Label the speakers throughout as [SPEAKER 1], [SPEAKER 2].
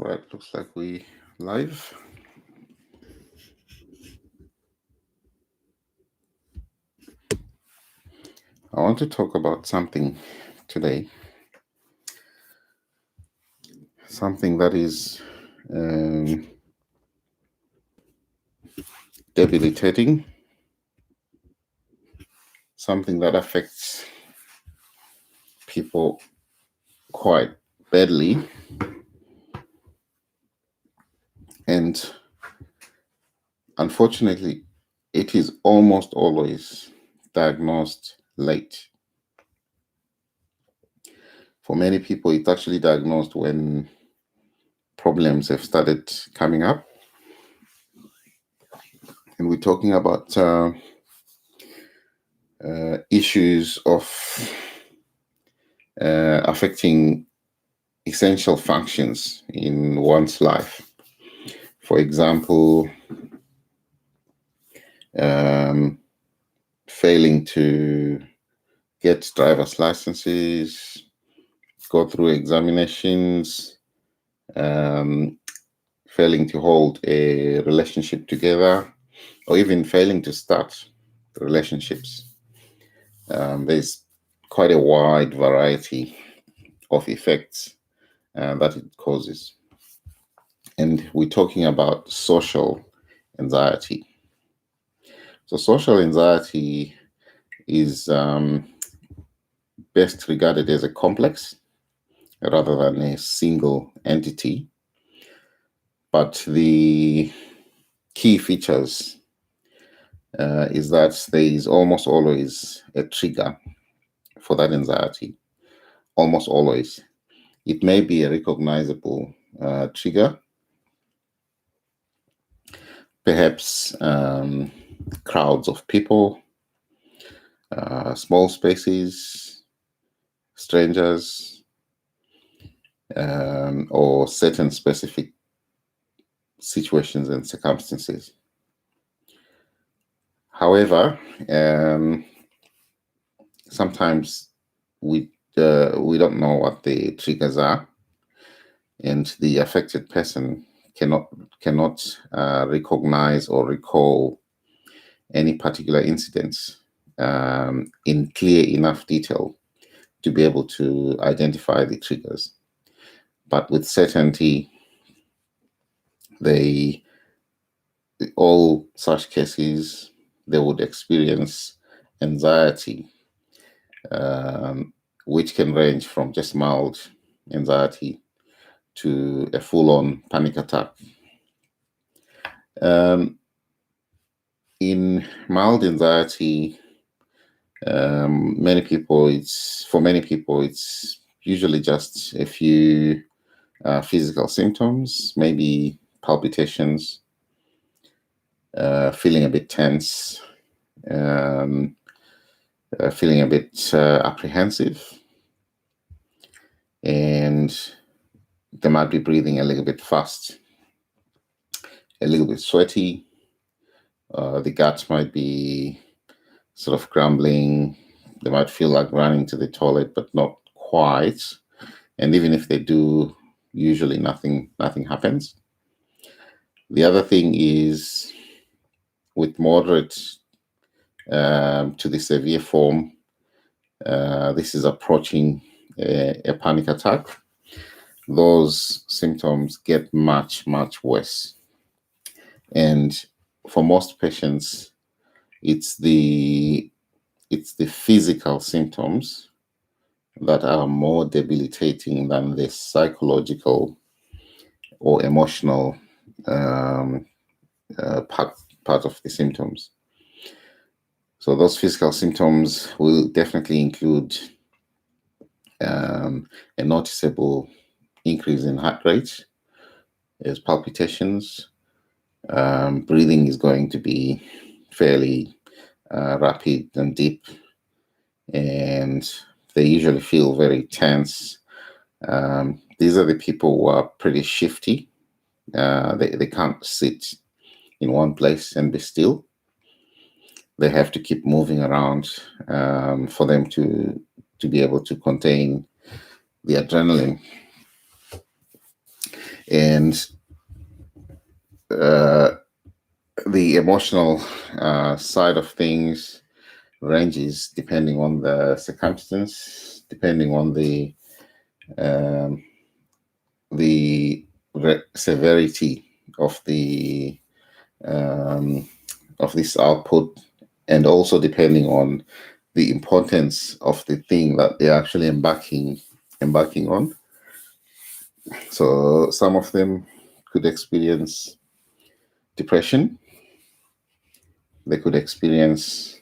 [SPEAKER 1] Right, looks like we live. I want to talk about something today, something that is debilitating, something that affects people quite badly, and unfortunately, it is almost always diagnosed late. For many people, it's actually diagnosed when problems have started coming up. And we're talking about issues of affecting essential functions in one's life. For example, failing to get driver's licenses, go through examinations, failing to hold a relationship together, or even failing to start relationships. There's quite a wide variety of effects that it causes. And we're talking about social anxiety. So, social anxiety is best regarded as a complex rather than a single entity. But the key features is that there is almost always a trigger for that anxiety. Almost always. It may be a recognizable trigger, perhaps crowds of people, small spaces, strangers, or certain specific situations and circumstances. However, sometimes we don't know what the triggers are, and the affected person cannot recognize or recall any particular incidents in clear enough detail to be able to identify the triggers. But with certainty, all such cases, they would experience anxiety, which can range from just mild anxiety to a full-on panic attack. In mild anxiety, many people, it's usually just a few physical symptoms, maybe palpitations, feeling a bit tense, feeling a bit apprehensive, and they might be breathing a little bit fast, a little bit sweaty. The gut might be sort of grumbling. They might feel like running to the toilet, but not quite. And even if they do, usually nothing happens. The other thing is, with moderate to the severe form, this is approaching a panic attack. Those symptoms get much worse. And for most patients, it's the physical symptoms that are more debilitating than the psychological or emotional part of the symptoms. So those physical symptoms will definitely include a noticeable increase in heart rate, as palpitations. Breathing is going to be fairly rapid and deep, and they usually feel very tense. These are the people who are pretty shifty. They can't sit in one place and be still. They have to keep moving around for them to be able to contain the adrenaline. And the emotional side of things ranges depending on the circumstance, depending on the severity of the of this output, and also depending on the importance of the thing that they're actually embarking on. So some of them could experience depression. They could experience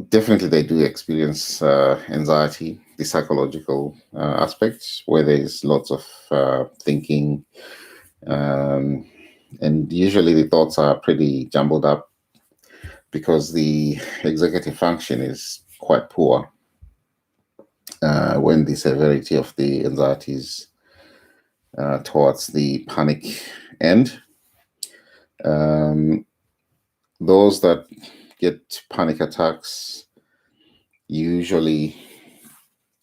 [SPEAKER 1] definitely they do experience anxiety, the psychological aspects, where there's lots of thinking, and usually the thoughts are pretty jumbled up because the executive function is quite poor when the severity of the anxiety is towards the panic end. Those that get panic attacks usually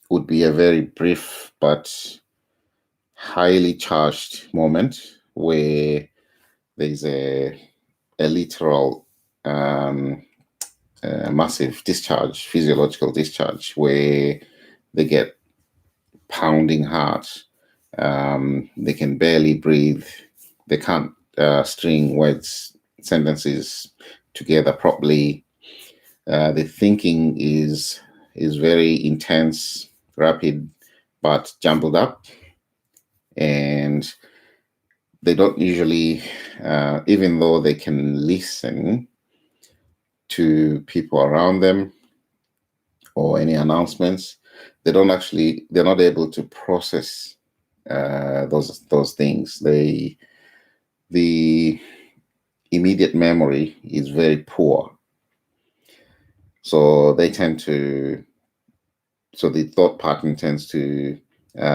[SPEAKER 1] would be a very brief but highly charged moment where there's a literal massive discharge, physiological discharge, where they get pounding heart. They can barely breathe. They can't string words, sentences together properly. The thinking is very intense, rapid, but jumbled up. And they don't usually, even though they can listen to people around them or any announcements, they're not able to process those things. The immediate memory is very poor. So the thought pattern tends to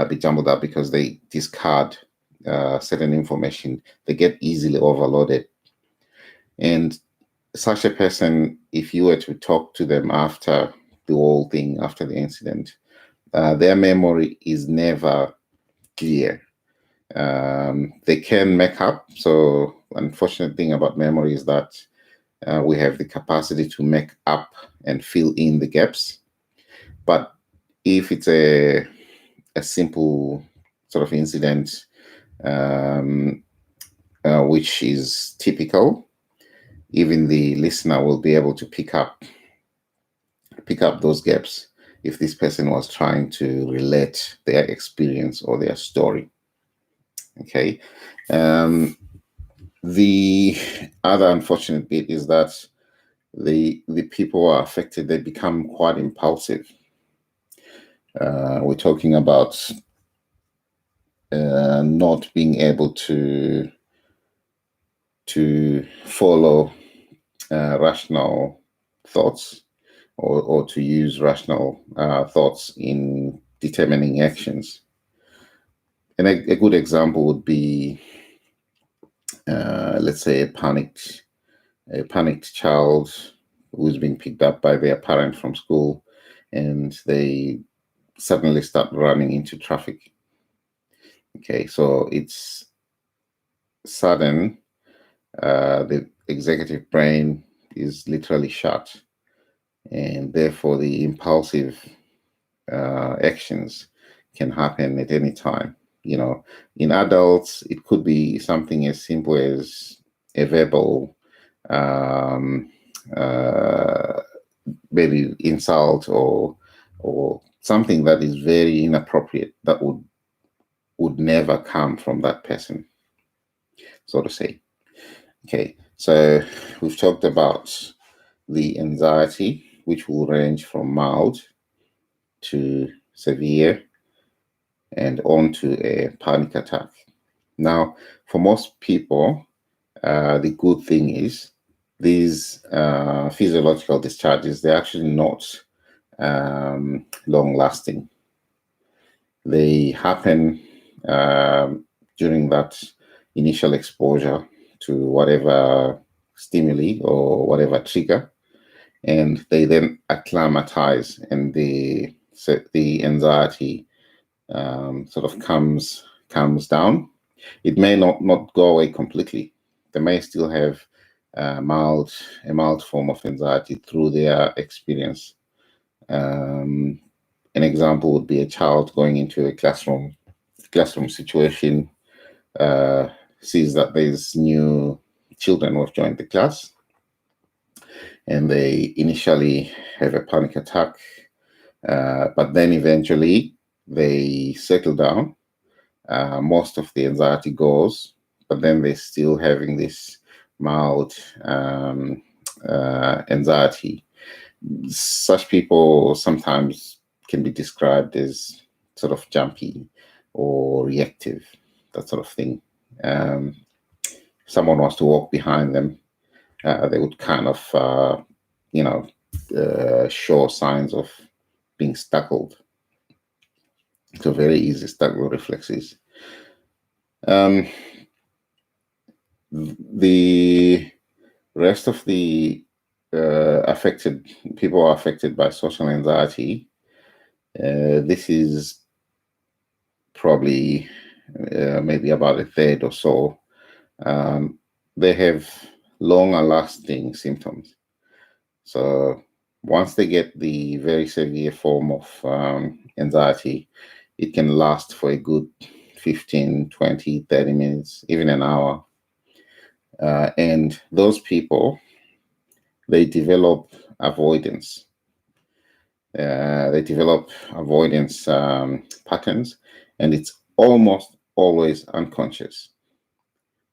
[SPEAKER 1] be jumbled up because they discard certain information. They get easily overloaded. And such a person, if you were to talk to them after the whole thing, after the incident, their memory is never clear. They can make up. So unfortunate thing about memory is that we have the capacity to make up and fill in the gaps. But if it's a simple sort of incident, which is typical, even the listener will be able to pick up those gaps if this person was trying to relate their experience or their story. Okay. The other unfortunate bit is that the people who are affected, they become quite impulsive. We're talking about not being able to follow rational thoughts or to use rational thoughts in determining actions. And a good example would be, let's say, a panicked child who's been picked up by their parent from school, and they suddenly start running into traffic. Okay, so it's sudden. The executive brain is literally shut, and therefore the impulsive actions can happen at any time. In adults, it could be something as simple as a verbal maybe insult or something that is very inappropriate that would never come from that person, so to say. Okay, so we've talked about the anxiety, which will range from mild to severe and on to a panic attack. Now, for most people, the good thing is these physiological discharges, they're actually not long lasting. They happen during that initial exposure to whatever stimuli or whatever trigger, and they then acclimatize, and the anxiety sort of calms down. It may not go away completely. They may still have a mild form of anxiety through their experience. An example would be a child going into a classroom situation, sees that there's new children who have joined the class, and they initially have a panic attack, but then eventually they settle down. Most of the anxiety goes, but then they're still having this mild anxiety. Such people sometimes can be described as sort of jumpy or reactive, that sort of thing. If someone wants to walk behind them, they would kind of, show signs of being startled. So very easy startle reflexes. The rest of the affected people are affected by social anxiety. This is probably maybe about a third or so. They have longer lasting symptoms. So once they get the very severe form of anxiety, it can last for a good 15, 20, 30 minutes, even an hour. And those people, they develop avoidance. They develop avoidance patterns, and it's almost always unconscious.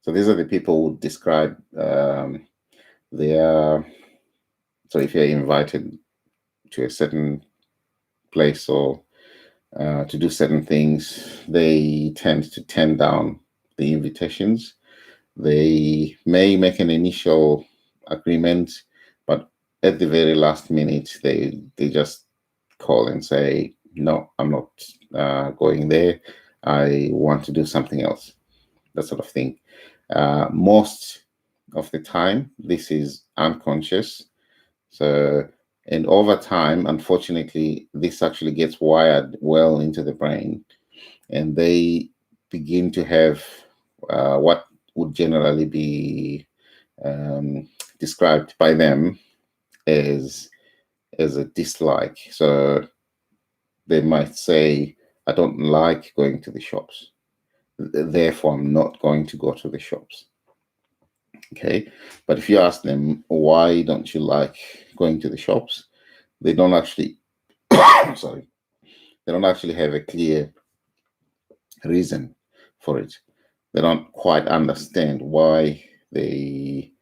[SPEAKER 1] So these are the people who describe their. So if you're invited to a certain place or to do certain things, they tend to turn down the invitations. They may make an initial agreement, but at the very last minute, they just call and say, "No, I'm not going there. I want to do something else." That sort of thing. Most of the time, this is unconscious. So, and over time, unfortunately, this actually gets wired well into the brain, and they begin to have what would generally be described by them as a dislike. So they might say, "I don't like going to the shops, therefore I'm not going to go to the shops." Okay, but if you ask them, why don't you like going to the shops, they don't actually sorry, they don't actually have a clear reason for it. They don't quite understand why they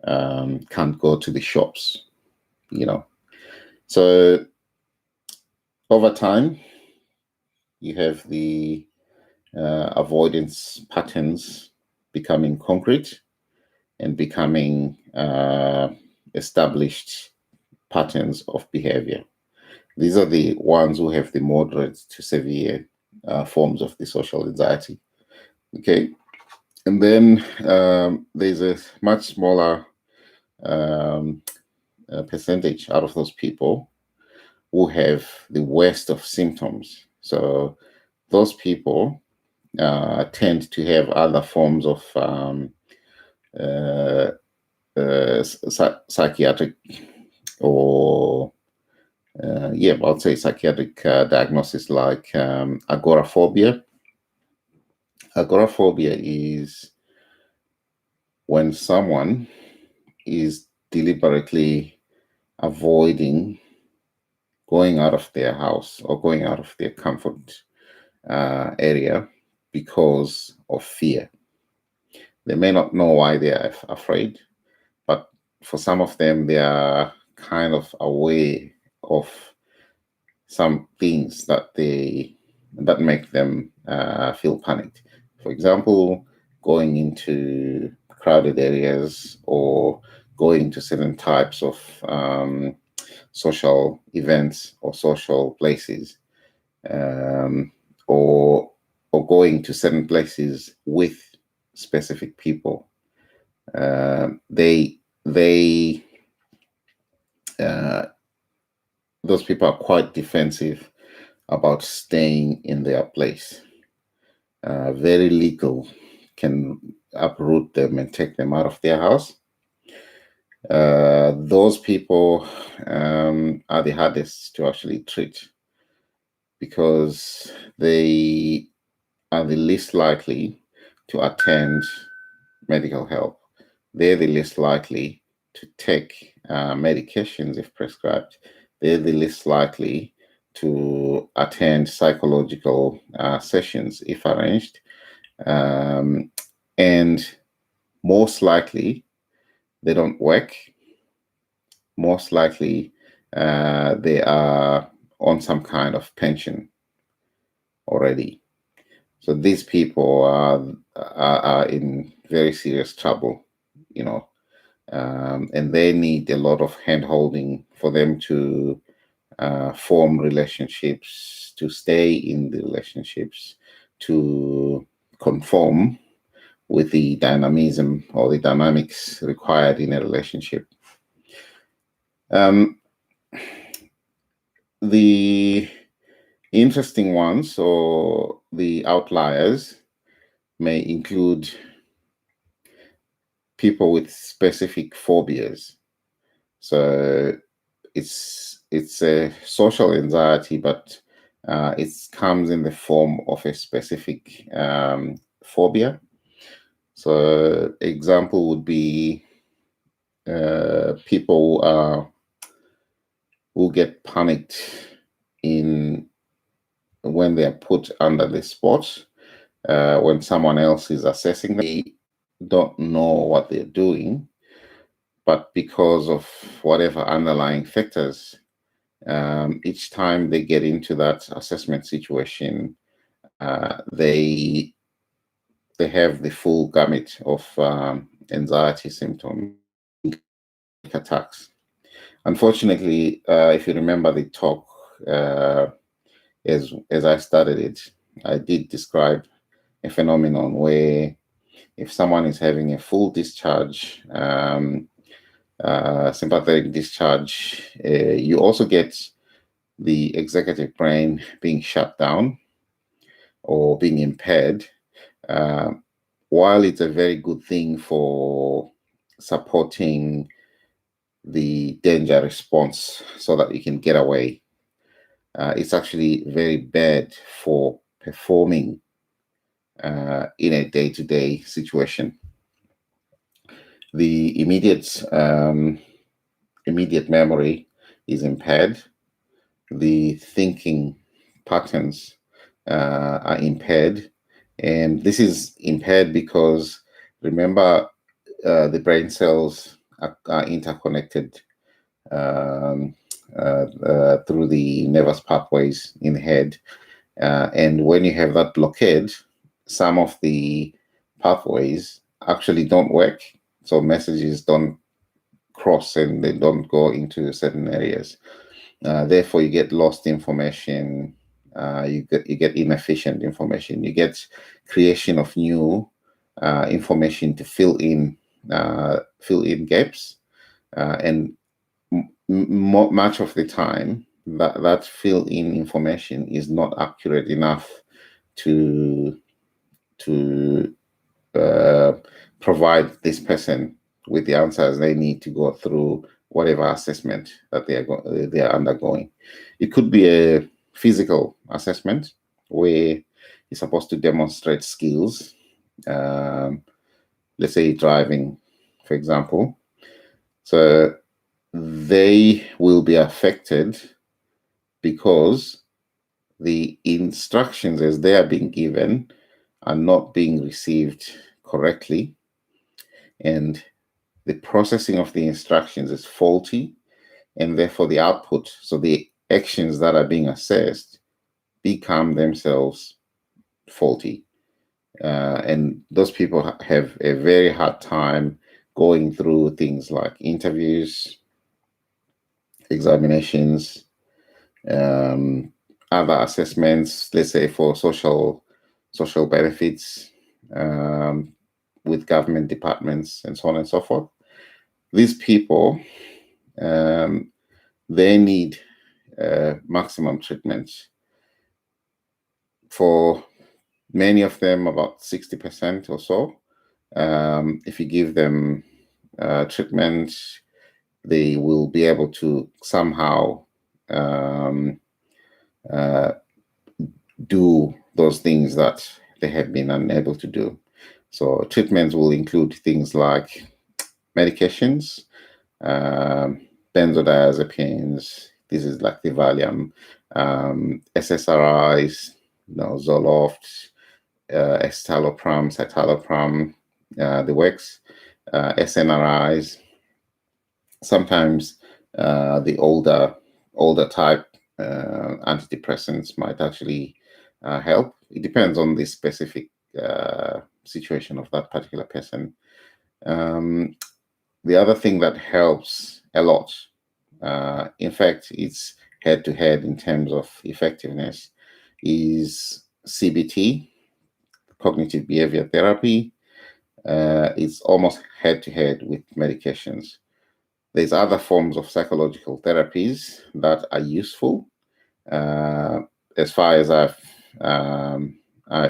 [SPEAKER 1] can't go to the shops, So over time, you have the avoidance patterns becoming concrete and becoming established patterns of behavior. These are the ones who have the moderate to severe forms of the social anxiety. Okay. And then there's a much smaller percentage out of those people who have the worst of symptoms. So those people tend to have other forms of psychiatric or I'll say psychiatric diagnosis like agoraphobia. Agoraphobia is when someone is deliberately avoiding going out of their house or going out of their comfort area because of fear. They may not know why they are afraid, but for some of them, they are kind of aware of some things that make them feel panicked. For example, going into crowded areas or going to certain types of social events or social places, or going to certain places with specific people. Those people are quite defensive about staying in their place. Very legal can uproot them and take them out of their house. Those people are the hardest to actually treat because they are the least likely to attend medical help. They're the least likely to take medications if prescribed. They're the least likely to attend psychological sessions if arranged. And most likely, they don't work. Most likely, they are on some kind of pension already. So these people are in very serious trouble, you know, and they need a lot of hand holding for them to form relationships, to stay in the relationships, to conform with the dynamism or the dynamics required in a relationship. The interesting ones or the outliers may include people with specific phobias. So it's a social anxiety, but it comes in the form of a specific phobia. So example would be people who get panicked in when they are put under the spot, when someone else is assessing them. They don't know what they're doing, but because of whatever underlying factors, each time they get into that assessment situation, they have the full gamut of anxiety symptoms, attacks. Unfortunately, if you remember the talk, as I started it, I did describe a phenomenon where if someone is having a full discharge, sympathetic discharge, you also get the executive brain being shut down or being impaired. While it's a very good thing for supporting the danger response so that you can get away, it's actually very bad for performing in a day-to-day situation. The immediate memory is impaired. The thinking patterns are impaired, and this is impaired because remember the brain cells are interconnected through the nervous pathways in the head, and when you have that blockade, some of the pathways actually don't work, so messages don't cross and they don't go into certain areas. Therefore, you get lost information. You get inefficient information. You get creation of new information to fill in gaps, and much of the time that fill in information is not accurate enough to provide this person with the answers they need to go through whatever assessment that they are undergoing. It could be a physical assessment where you're supposed to demonstrate skills. Let's say driving, for example. So they will be affected because the instructions as they are being given are not being received correctly, and the processing of the instructions is faulty, and therefore the output, so the actions that are being assessed, become themselves faulty. And those people have a very hard time going through things like interviews, examinations, other assessments, let's say for social benefits, with government departments and so on and so forth. These people, they need maximum treatment for many of them, about 60% or so, if you give them treatment, they will be able to somehow do those things that they have been unable to do. So treatments will include things like medications, benzodiazepines. This is like the Valium, SSRIs, Zoloft, escitalopram, citalopram, the works, SNRIs. Sometimes the older type antidepressants might actually help. It depends on the specific situation of that particular person. The other thing that helps a lot, in fact, it's head-to-head in terms of effectiveness, is CBT, cognitive behavior therapy. It's almost head-to-head with medications. There's other forms of psychological therapies that are useful. As far as I've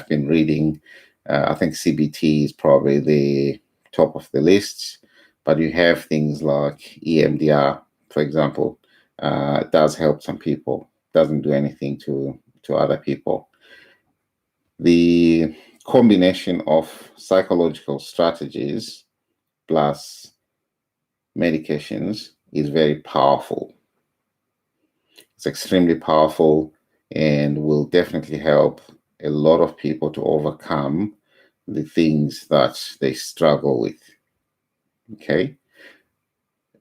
[SPEAKER 1] been reading, I think CBT is probably the top of the list. But you have things like EMDR, for example. It does help some people. Doesn't do anything to other people. The combination of psychological strategies plus medications is very powerful. It's extremely powerful and will definitely help a lot of people to overcome the things that they struggle with. Okay.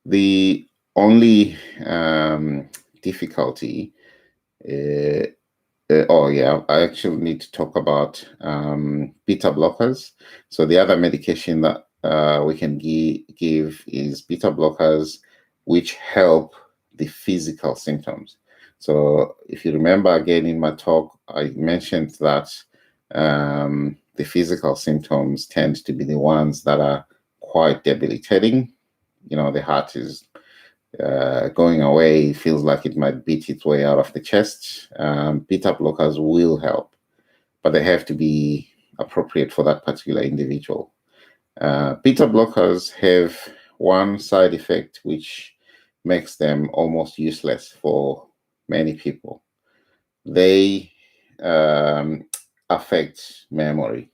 [SPEAKER 1] The only difficulty, I actually need to talk about beta blockers. So the other medication that we can give is beta blockers, which help the physical symptoms. So if you remember again in my talk, I mentioned that the physical symptoms tend to be the ones that are quite debilitating. The heart is going away, it feels like it might beat its way out of the chest. Beta blockers will help, but they have to be appropriate for that particular individual. Beta blockers have one side effect which makes them almost useless for many people. They affect memory.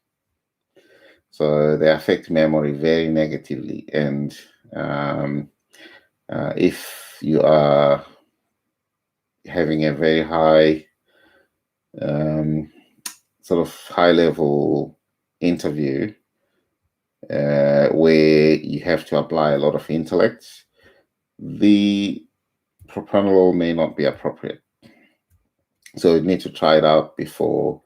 [SPEAKER 1] So they affect memory very negatively. And if you are having a very high, sort of high-level interview where you have to apply a lot of intellect, the propranolol may not be appropriate. So you need to try it out before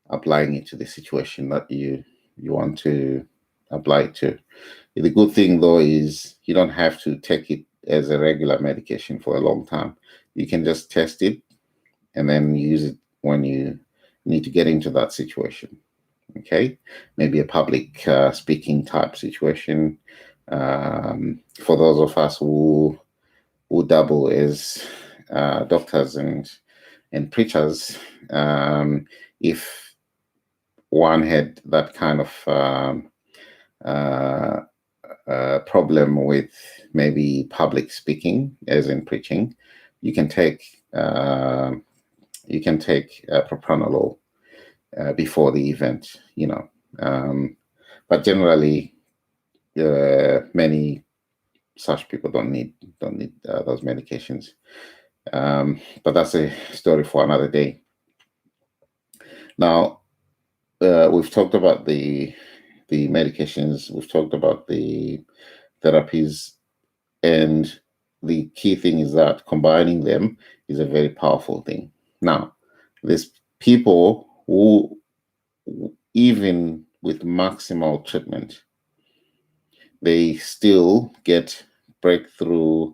[SPEAKER 1] applying it to the situation that you want to apply it to. The good thing, though, is you don't have to take it as a regular medication for a long time. You can just test it and then use it when you need to get into that situation. Okay, maybe a public speaking type situation. For those of us who double as doctors and preachers, if one had that kind of problem with maybe public speaking, as in preaching, you can take propranolol before the event, but generally many such people don't need those medications, but that's a story for another day. Now we've talked about the medications, we've talked about the therapies, and the key thing is that combining them is a very powerful thing. Now, there's people who, even with maximal treatment, they still get breakthrough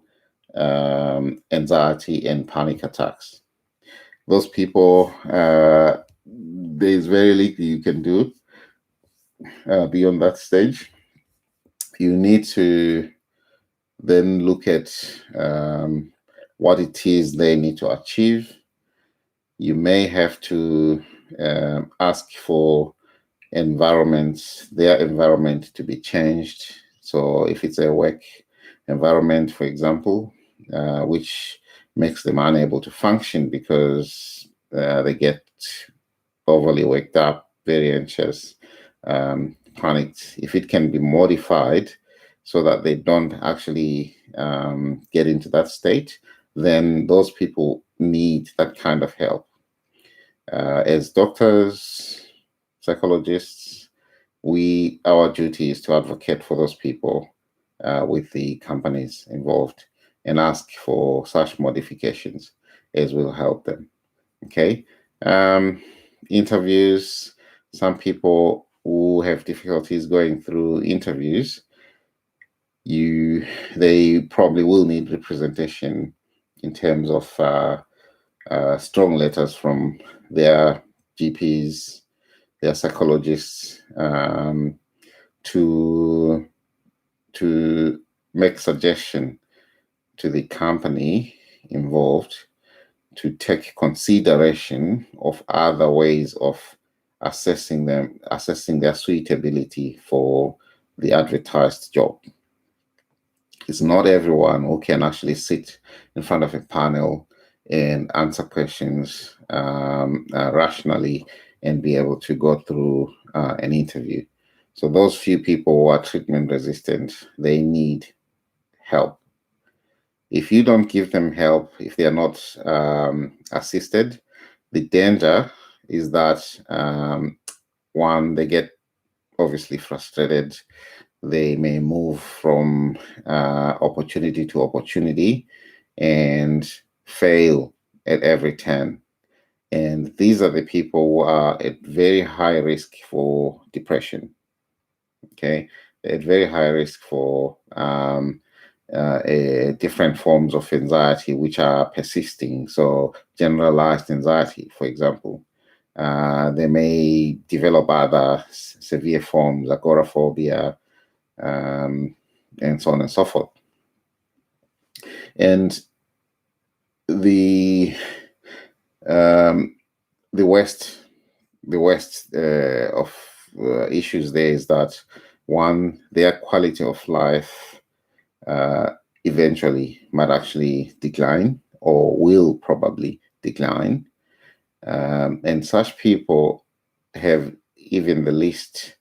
[SPEAKER 1] anxiety and panic attacks. Those people, there's very little you can do beyond that stage. You need to then look at what it is they need to achieve. You may have to ask for their environment to be changed. So if it's a work environment, for example, which makes them unable to function because they get overly worked up, very anxious, panicked, if it can be modified so that they don't actually get into that state, then those people need that kind of help. As doctors, psychologists, our duty is to advocate for those people with the companies involved and ask for such modifications as will help them. Okay. Interviews. Some people who have difficulties going through interviews, they probably will need representation in terms of strong letters from their GPs, their psychologists, to make suggestion to the company involved to take consideration of other ways of assessing their suitability for the advertised job. It's not everyone who can actually sit in front of a panel and answer questions rationally and be able to go through an interview. So those few people who are treatment resistant, they need help. If you don't give them help, if they are not assisted, the danger is that one, they get obviously frustrated. They may move from opportunity to opportunity and fail at every turn. And these are the people who are at very high risk for depression. Okay, at very high risk for different forms of anxiety which are persisting. So generalized anxiety, for example. They may develop other severe forms, agoraphobia, and so on and so forth. And the worst of issues there is that, one, their quality of life eventually might actually decline or will probably decline. And such people have even the least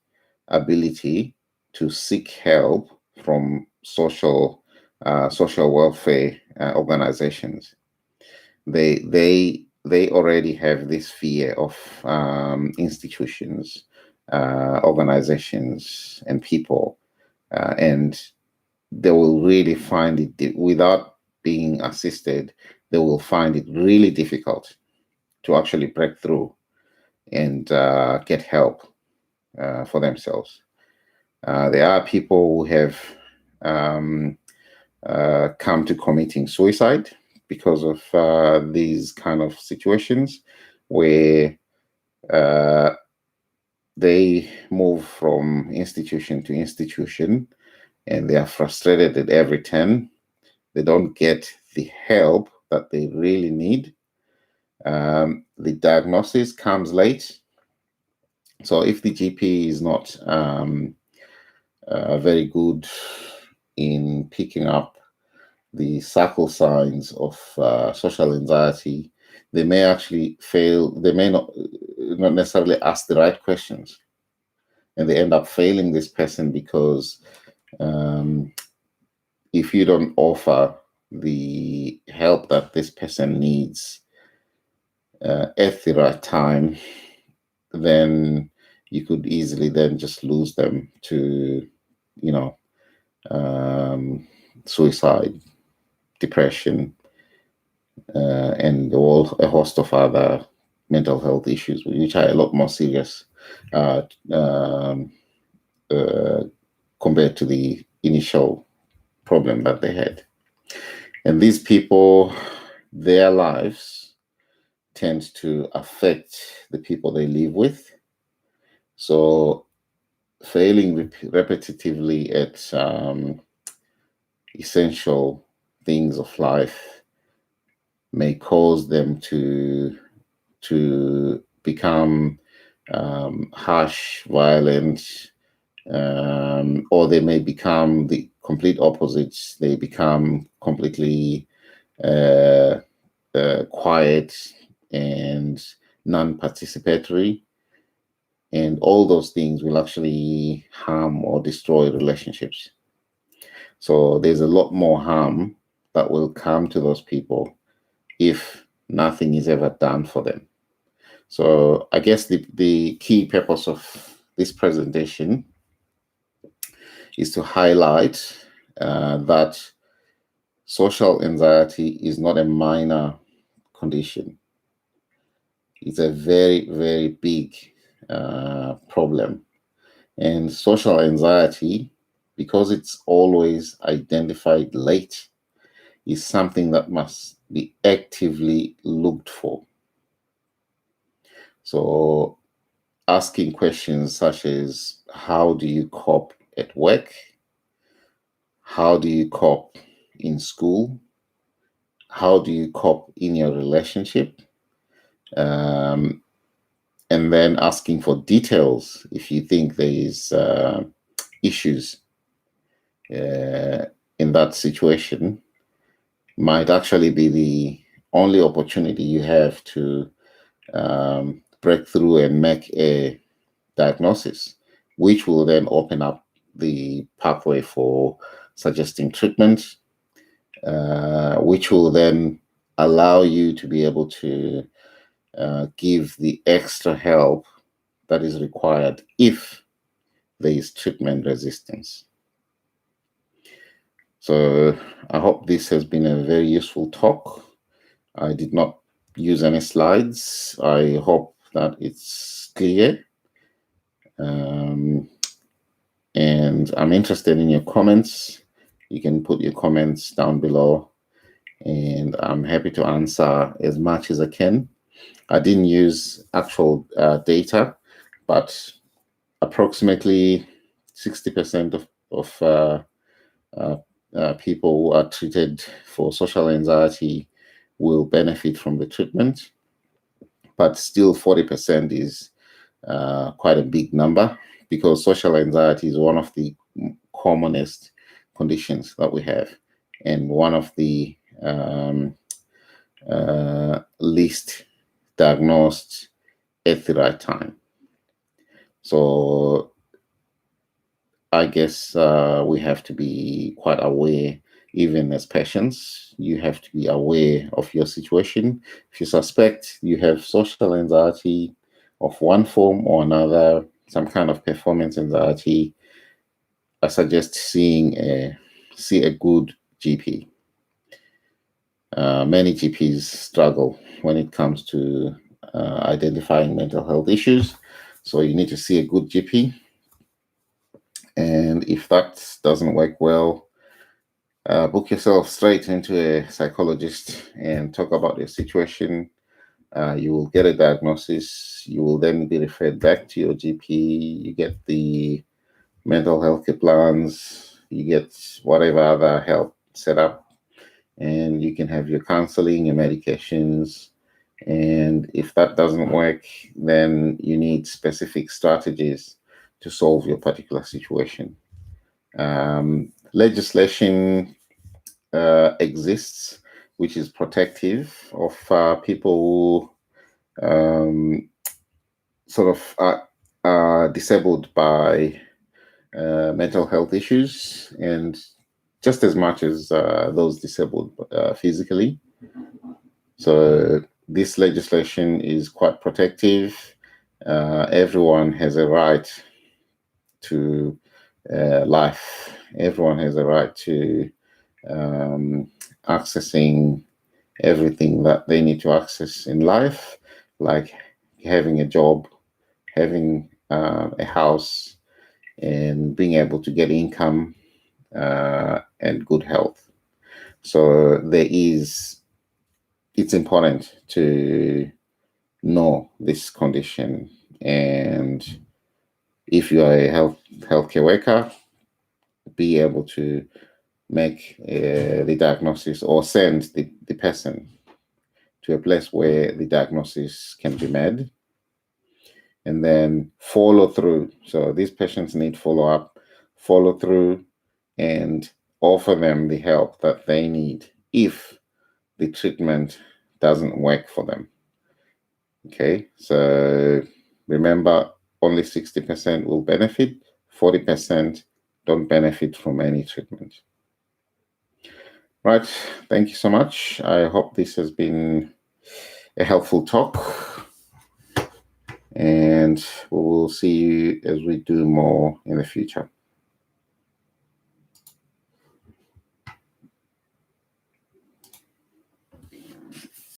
[SPEAKER 1] ability to seek help from social welfare organizations. They already have this fear of institutions, organizations, and people, and they will really find it, without being assisted, they will find it really difficult to actually break through and get help for themselves. There are people who have come to committing suicide because of these kind of situations where they move from institution to institution and they are frustrated at every turn. They don't get the help that they really need. The diagnosis comes late. So if the GP is not very good in picking up the subtle signs of social anxiety, they may actually fail. They may not necessarily ask the right questions, and they end up failing this person because if you don't offer the help that this person needs at the right time, then you could easily then just lose them to, suicide, depression, and a host of other mental health issues, which are a lot more serious compared to the initial problem that they had. And these people, their lives tend to affect the people they live with. So failing repetitively at essential things of life may cause them to become harsh, violent, or they may become the complete opposites. They become completely quiet and non-participatory, and all those things will actually harm or destroy relationships. So there's a lot more harm that will come to those people if nothing is ever done for them. So I guess the key purpose of this presentation is to highlight that social anxiety is not a minor condition. It's a very, very big problem. And social anxiety, because it's always identified late, is something that must be actively looked for. So asking questions such as, how do you cope at work? How do you cope in school? How do you cope in your relationship? And then asking for details if you think there is issues in that situation might actually be the only opportunity you have to break through and make a diagnosis, which will then open up the pathway for suggesting treatment, which will then allow you to be able to give the extra help that is required if there is treatment resistance. So I hope this has been a very useful talk. I did not use any slides. I hope that it's clear. And I'm interested in your comments. You can put your comments down below, and I'm happy to answer as much as I can. I didn't use actual data, but approximately 60% of people who are treated for social anxiety will benefit from the treatment, but still 40% is quite a big number, because social anxiety is one of the commonest conditions that we have, and one of the least diagnosed at the right time. So I guess we have to be quite aware. Even as patients, you have to be aware of your situation. If you suspect you have social anxiety of one form or another, some kind of performance anxiety, I suggest see a good GP. Many GPs struggle when it comes to identifying mental health issues, so you need to see a good GP. And if that doesn't work well, book yourself straight into a psychologist and talk about your situation. You will get a diagnosis. You will then be referred back to your GP. You get the mental health care plans. You get whatever other help set up, and you can have your counseling, your medications. And if that doesn't work, then you need specific strategies to solve your particular situation. Legislation exists which is protective of people who sort of are disabled by mental health issues, and just as much as those disabled physically. So this legislation is quite protective. Everyone has a right to life. Everyone has a right to accessing everything that they need to access in life, like having a job, having a house, and being able to get income and good health. So it's important to know this condition, and if you are a healthcare worker, be able to make the diagnosis or send the person to a place where the diagnosis can be made. and then follow through. So these patients need follow-up, follow through, and offer them the help that they need if the treatment doesn't work for them. Okay, so remember, only 60% will benefit, 40% don't benefit from any treatment. Right, thank you so much. I hope this has been a helpful talk, and we will see you as we do more in the future.